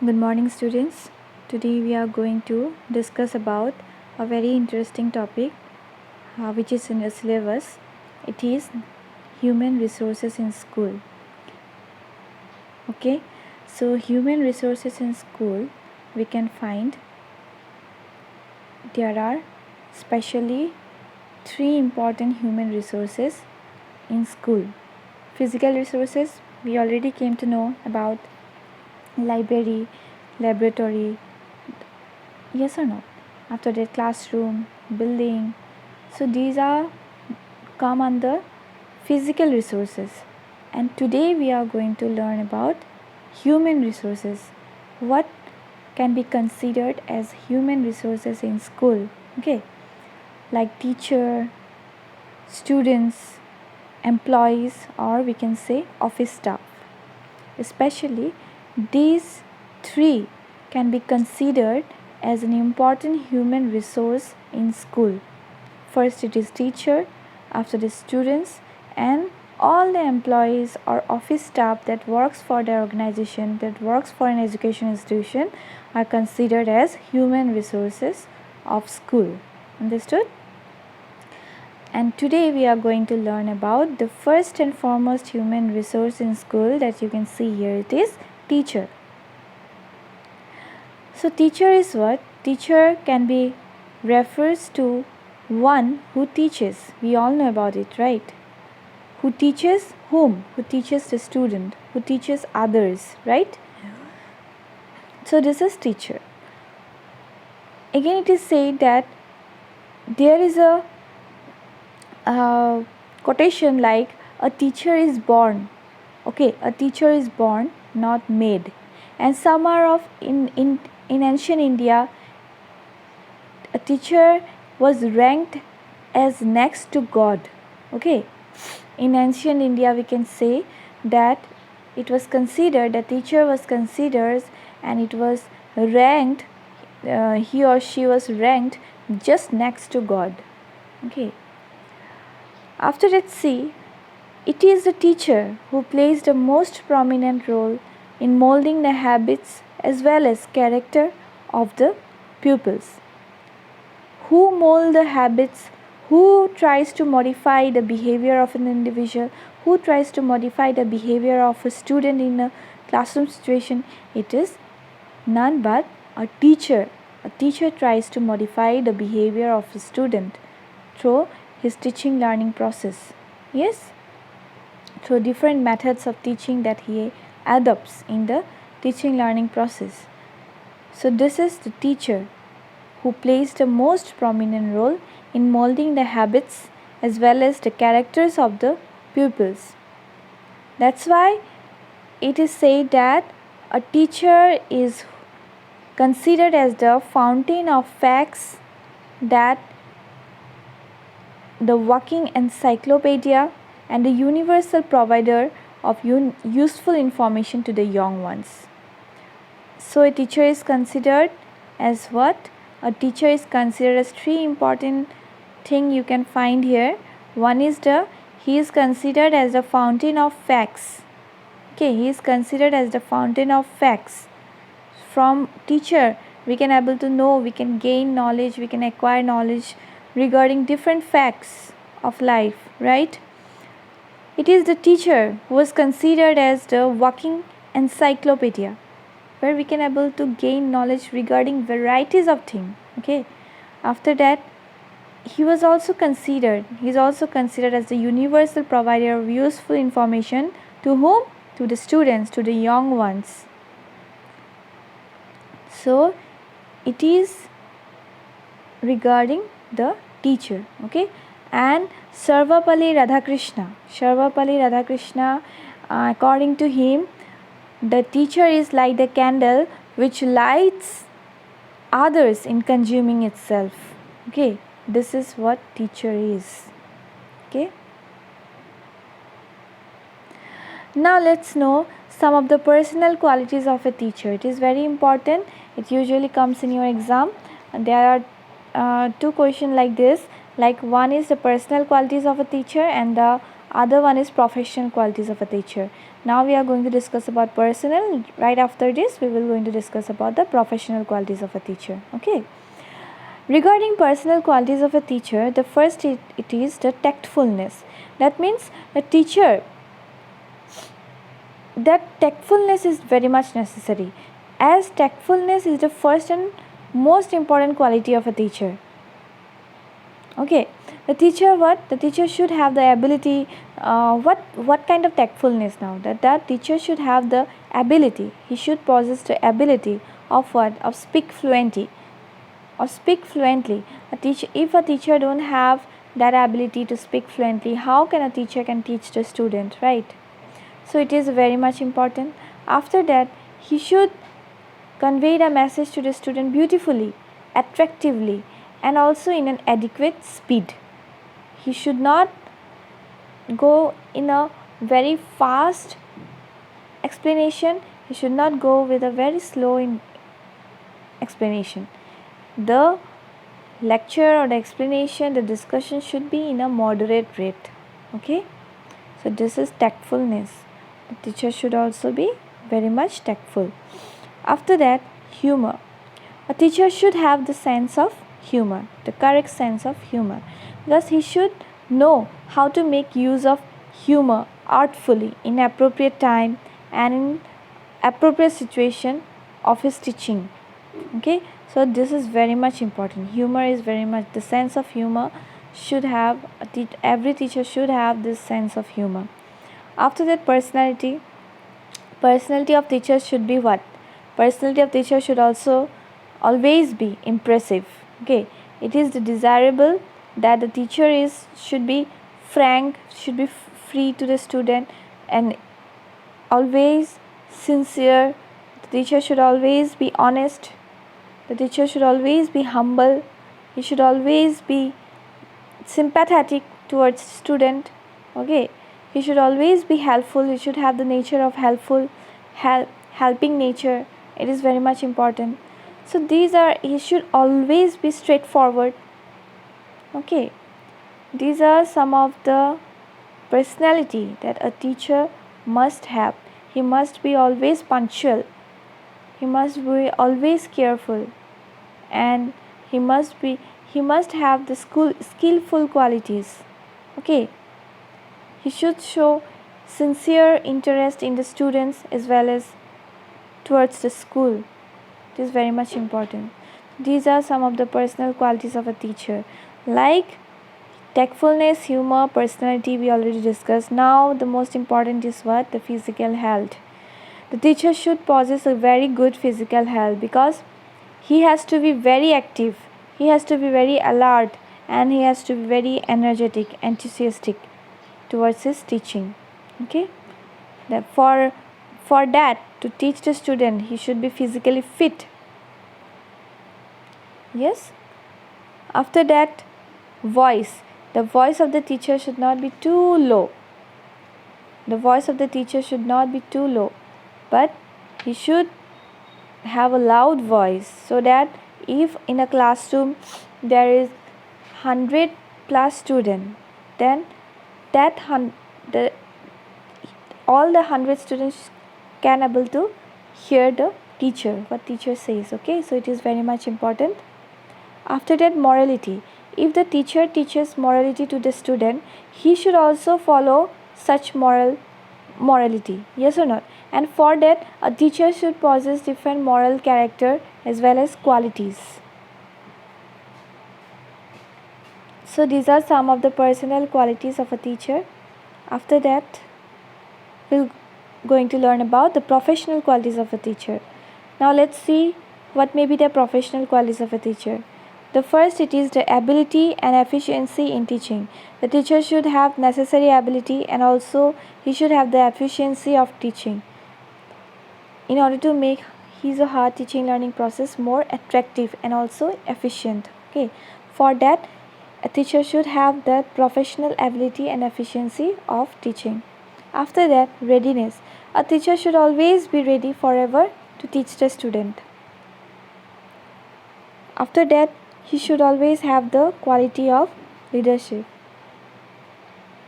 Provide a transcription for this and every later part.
Good morning, students. Today we are going to discuss about a very interesting topic which is in the syllabus. It is human resources in school. Okay, so human resources in school, we can find there are specially three important human resources in school. Physical resources, we already came to know about library, laboratory, yes or no? After that, classroom, building. So these are come under physical resources. And today we are going to learn about human resources. What can be considered as human resources in school? Okay, like teacher, students, employees, or we can say office staff. Especially these three can be considered as an important human resource in school. First it is teacher, after the students, and all the employees or office staff that works for the organization, that works for an education institution, are considered as human resources of school. Understood? And today we are going to learn about the first and foremost human resource in school that you can see here. It is teacher. So teacher is what? Teacher can be refers to one who teaches. We all know about it, right? Who teaches whom? Who teaches the student? Who teaches others, right? So this is teacher. Again it is said that there is a quotation like a teacher is born. Okay, a teacher is born, not made. And some are of in ancient India, a teacher was ranked as next to God. Okay, in ancient India we can say that it was considered, the teacher was considered and it was ranked, he or she was ranked just next to God. Okay. After that, see, it is the teacher who plays the most prominent role in molding the habits as well as character of the pupils. Who mold the habits? Who tries to modify the behavior of an individual? Who tries to modify the behavior of a student in a classroom situation? It is none but a teacher. A teacher tries to modify the behavior of a student through his teaching learning process. Yes, through different methods of teaching that he adopts in the teaching learning process. So this is the teacher who plays the most prominent role in molding the habits as well as the characters of the pupils. That's why it is said that a teacher is considered as the fountain of facts, that the walking encyclopedia, and the universal provider of useful information to the young ones. So a teacher is considered as what? A teacher is considered as three important thing you can find here. One is he is considered as the fountain of facts. Okay, he is considered as the fountain of facts. From teacher we can able to know, we can gain knowledge, we can acquire knowledge regarding different facts of life, right? It is the teacher who is considered as the walking encyclopedia, where we can able to gain knowledge regarding varieties of things. Okay, after that he is also considered as the universal provider of useful information to whom? To the students, to the young ones. So it is regarding the teacher. Okay, and Sarvapalli Radhakrishna, according to him, the teacher is like the candle which lights others in consuming itself. Okay, this is what teacher is. Okay, now let's know some of the personal qualities of a teacher. It is very important. It usually comes in your exam. There are two questions like this. Like one is the personal qualities of a teacher, and the Other one is professional qualities of a teacher. Now we are going to discuss about personal. Right after this, we will going to discuss about the professional qualities of a teacher. Okay. Regarding personal qualities of a teacher, the first it is the tactfulness. That means the teacher, that tactfulness is very much necessary, as tactfulness is the first and most important quality of a teacher. Okay, the teacher, what the teacher should have the ability, what kind of tactfulness now, that teacher should have the ability, he should possess the ability of what, of speak fluently, or speak fluently. If a teacher don't have that ability to speak fluently, how can a teacher can teach the student, right? So it is very much important. After that, he should convey the message to the student beautifully, attractively, and also in an adequate speed. He should not go in a very fast explanation, he should not go with a very slow explanation. The lecture or the explanation, the discussion should be in a moderate rate. Okay, so this is tactfulness. The teacher should also be very much tactful. After that, humor. A teacher should have the sense of humor, the correct sense of humor. Thus, he should know how to make use of humor artfully in appropriate time and in appropriate situation of his teaching. Okay, so this is very much important. Humor is very much, the sense of humor should have, every teacher should have this sense of humor. After that, personality. Personality of teachers should be what? Personality of teacher should also always be impressive. Okay, it is desirable that the teacher should be frank, should be free to the student, and always sincere. The teacher should always be honest. The teacher should always be humble. He should always be sympathetic towards student. Okay, he should always be helpful. He should have the nature of helping nature. It is very much important. So these are, he should always be straightforward. Okay, these are some of the personality that a teacher must have. He must be always punctual, he must be always careful, and he must have the skillful qualities. Okay, he should show sincere interest in the students as well as towards the school. It is very much important. These are some of the personal qualities of a teacher, like tactfulness, humor, personality we already discussed. Now the most important is what? The physical health. The teacher should possess a very good physical health, because he has to be very active, he has to be very alert, and he has to be very energetic, enthusiastic towards his teaching. Okay, for that, to teach the student, he should be physically fit. Yes. After that, voice. The voice of the teacher should not be too low. The voice of the teacher should not be too low, but he should have a loud voice, so that if in a classroom there is 100 plus student, then all the 100 students can able to hear the teacher, what teacher says. Okay, so it is very much important. After that, morality. If the teacher teaches morality to the student, he should also follow such morality. Yes or not? And for that, a teacher should possess different moral character as well as qualities. So these are some of the personal qualities of a teacher. After that, we're going to learn about the professional qualities of a teacher. Now let's see what may be the professional qualities of a teacher. The first, it is the ability and efficiency in teaching. The teacher should have necessary ability, and also he should have the efficiency of teaching in order to make his or her teaching learning process more attractive and also efficient. Okay, for that, a teacher should have the professional ability and efficiency of teaching. After that, readiness. A teacher should always be ready forever to teach the student. After that, he should always have the quality of leadership.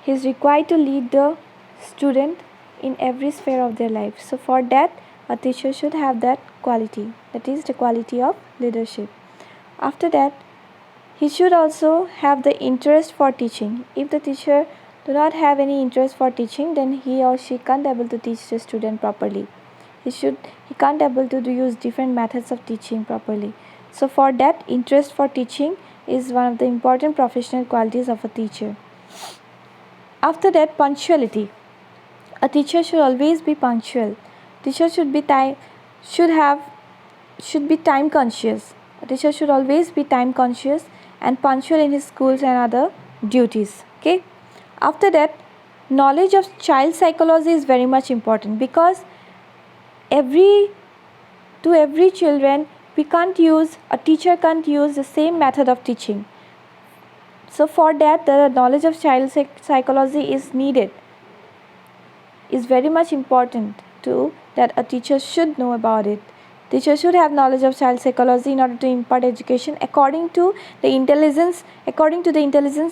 he is required to lead the student in every sphere of their life. So for that, a teacher should have that quality, that is the quality of leadership. After that, he should also have the interest for teaching. If the teacher do not have any interest for teaching, then he or she can't able to teach the student properly. He can't able to use different methods of teaching properly. So for that, interest for teaching is one of the important professional qualities of a teacher. After that, punctuality. A teacher should always be punctual. Teacher should be time conscious. A teacher should always be time conscious and punctual in his schools and other duties. Okay. After that, knowledge of child psychology is very much important, because every children a teacher can't use the same method of teaching. So for that, the knowledge of child psychology is needed, is very much important too, that a teacher should know about it. Teacher should have knowledge of child psychology in order to impart education according to the intelligence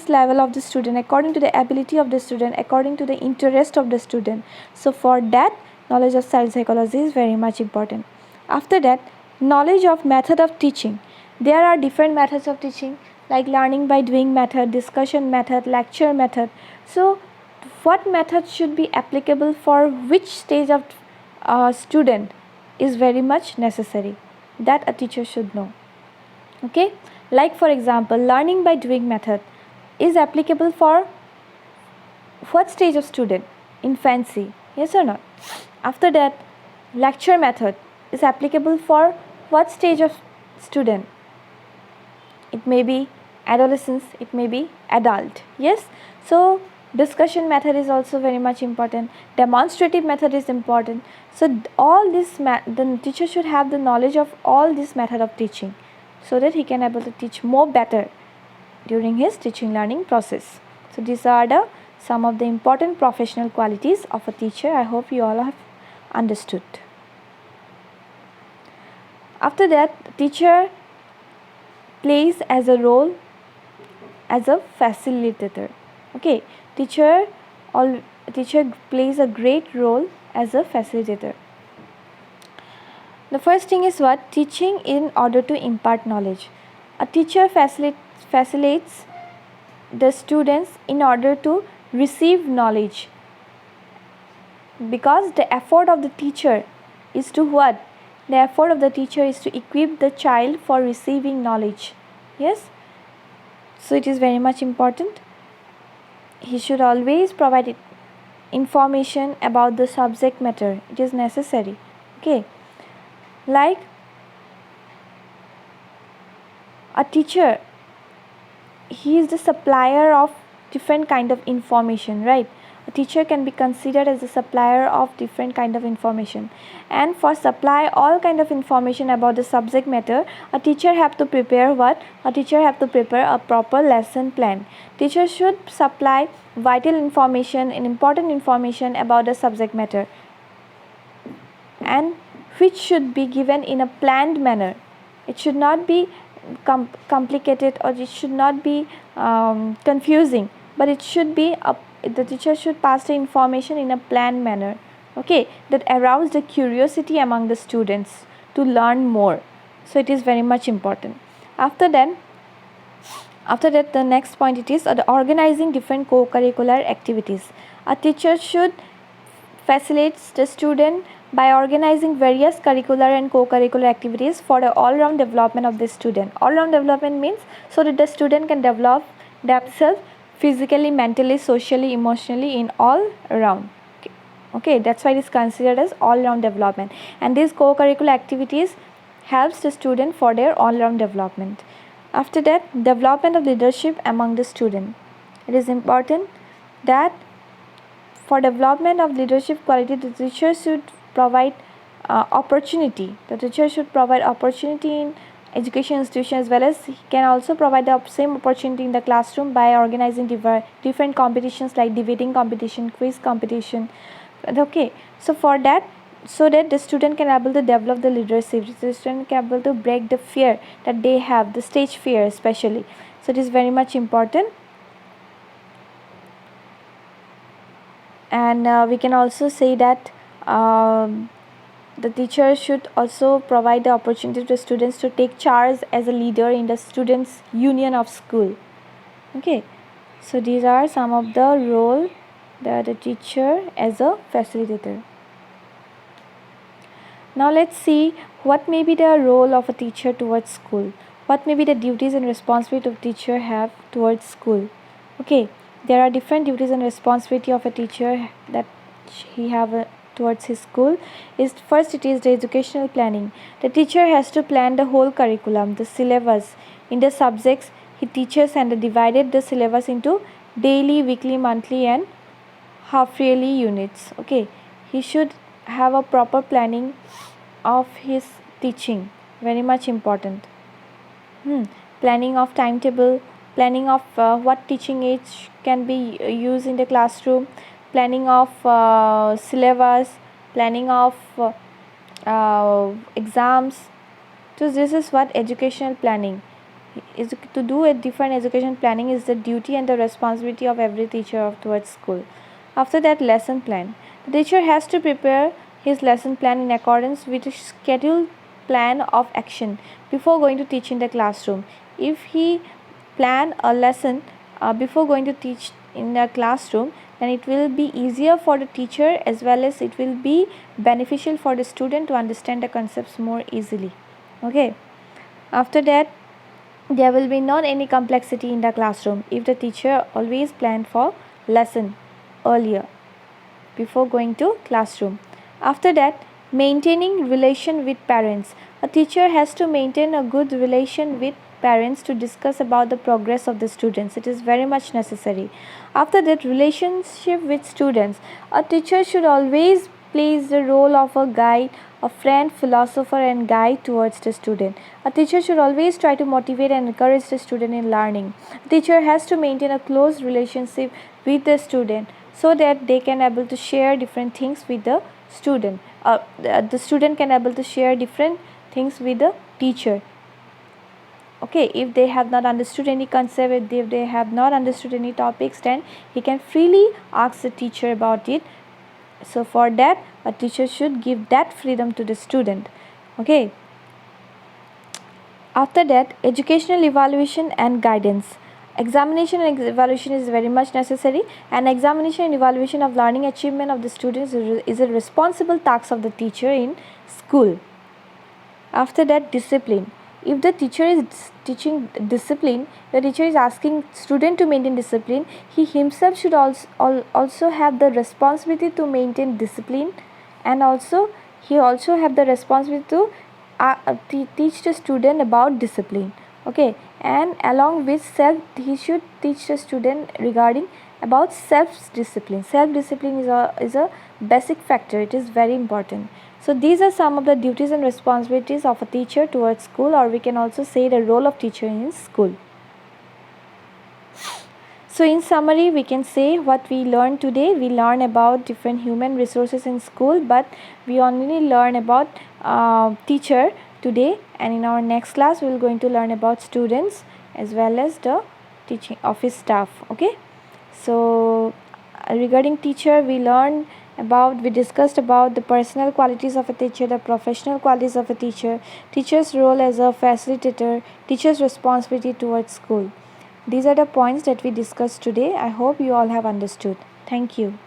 level of the student, according to the ability of the student, according to the interest of the student. So for that, knowledge of child psychology is very much important. After that, knowledge of method of teaching. There are different methods of teaching, like learning by doing method, discussion method, lecture method. So what method should be applicable for which stage of student is very much necessary, that a teacher should know. Okay, like for example, learning by doing method is applicable for what stage of student? Infancy, yes or not? After that, lecture method is applicable for what stage of student? It may be adolescence, it may be adult. Yes, so discussion method is also very much important. Demonstrative method is important. So all this the teacher should have the knowledge of all this method of teaching, so that he can able to teach more better during his teaching learning process. So these are the some of the important professional qualities of a teacher. I hope you all have understood. After that, teacher plays as a role as a facilitator. Okay, teacher plays a great role as a facilitator. The first thing is what? Teaching in order to impart knowledge. A teacher facilitates the students in order to receive knowledge, because the effort of the teacher is to what? The effort of the teacher is to equip the child for receiving knowledge. Yes, so it is very much important. He should always provide information about the subject matter. It is necessary. Okay, like a teacher, he is the supplier of different kind of information, right? A teacher can be considered as a supplier of different kind of information, and for supply all kind of information about the subject matter, a teacher have to prepare what? A teacher have to prepare a proper lesson plan. Teacher should supply vital information and important information about the subject matter, and which should be given in a planned manner. It should not be complicated, or it should not be confusing, but it should be the teacher should pass the information in a planned manner, okay, that arouse the curiosity among the students to learn more. So it is very much important. After that, the next point it is the organizing different co-curricular activities. A teacher should facilitate the student by organizing various curricular and co-curricular activities for the all-round development of the student. All-round development means so that the student can develop themselves physically, mentally, socially, emotionally, in all around. Okay, that's why it is considered as all-round development, and these co-curricular activities helps the student for their all-round development. After that, development of leadership among the student. It is important that for development of leadership quality, the teacher should provide opportunity. The teacher should provide opportunity in education institution, as well as he can also provide the same opportunity in the classroom by organizing different competitions like debating competition, quiz competition. Okay, so for that, so that the student can able to develop the leadership, the student can able to break the fear that they have, the stage fear especially. So it is very much important. And we can also say that the teacher should also provide the opportunity to students to take charge as a leader in the students union of school. Okay, so these are some of the role that the teacher as a facilitator. Now let's see what may be the role of a teacher towards school. What may be the duties and responsibility of teacher have towards school. Okay, there are different duties and responsibility of a teacher that he have towards his school. Is first, it is the educational planning. The teacher has to plan the whole curriculum, the syllabus in the subjects he teaches, and divided the syllabus into daily, weekly, monthly and half yearly units. Okay, he should have a proper planning of his teaching, very much important. Planning of timetable, planning of what teaching aids can be used in the classroom, planning of syllabus, planning of exams. So this is what educational planning is. To do a different education planning is the duty and the responsibility of every teacher towards school. After that, lesson plan. The teacher has to prepare his lesson plan in accordance with a scheduled plan of action before going to teach in the classroom. If he plan a lesson before going to teach in the classroom, then it will be easier for the teacher as well as it will be beneficial for the student to understand the concepts more easily. Okay. After that, there will be not any complexity in the classroom if the teacher always planned for lesson earlier before going to classroom. After that, maintaining relation with parents. A teacher has to maintain a good relation with parents to discuss about the progress of the students. It is very much necessary. After that, relationship with students. A teacher should always plays the role of a guide, a friend, philosopher and guide towards the student. A teacher should always try to motivate and encourage the student in learning. A teacher has to maintain a close relationship with the student so that they can able to share different things with the student. The student can able to share different things with the teacher. Okay, if they have not understood any concept, if they have not understood any topics, then he can freely ask the teacher about it. So for that, a teacher should give that freedom to the student. Okay. After that, educational evaluation and guidance. Examination and evaluation is very much necessary, and examination and evaluation of learning achievement of the students is a responsible task of the teacher in school. After that, discipline. If the teacher is teaching discipline, the teacher is asking student to maintain discipline, he himself should also have the responsibility to maintain discipline, and also he also have the responsibility to teach the student about discipline. Okay, and along with self, he should teach the student regarding about self discipline. Self discipline is a basic factor. It is very important. So these are some of the duties and responsibilities of a teacher towards school, or we can also say the role of teacher in school. So in summary, we can say what we learned today. We learn about different human resources in school, but we only learn about teacher today, and in our next class we will going to learn about students as well as the teaching office staff. Okay, so regarding teacher, we discussed about the personal qualities of a teacher, the professional qualities of a teacher, teacher's role as a facilitator, teacher's responsibility towards school. These are the points that we discussed today. I hope you all have understood. Thank you.